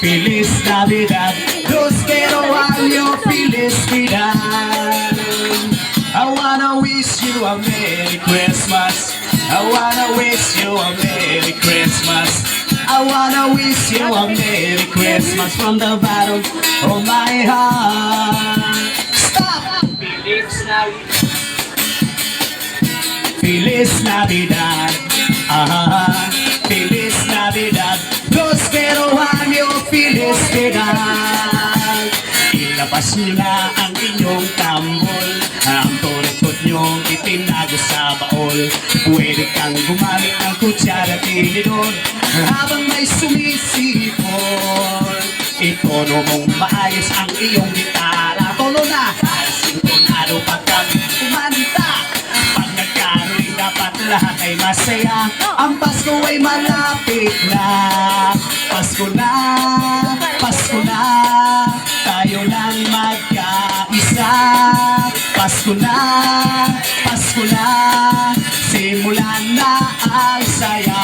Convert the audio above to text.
Feliz Navidad, prospero año, felicidad. I wanna wish you a Merry Christmas. I wanna wish you a Merry Christmas. I wanna wish you a Merry Christmas from the bottom of my heart. Stop! Feliz Navidad. Feliz Navidad. Feliz Navidad. Prospero año, felicidad. Ilabas niyo na ang inyong tambol, ang turot nyong itinago sa baol. Pwede kang gumamit ng kutsara at tinidor habang may sumisipon. Itono mong maayos ang iyong gitara. Tono na! Sintonado pag kami kumanta. Pag nagkaroon dapat lahat ay masaya. Ang Pasko ay malapit na. Pasko na, Pasko na, tayo lang magkaisa. Pasko na, Pasko na, simulan na ang saya.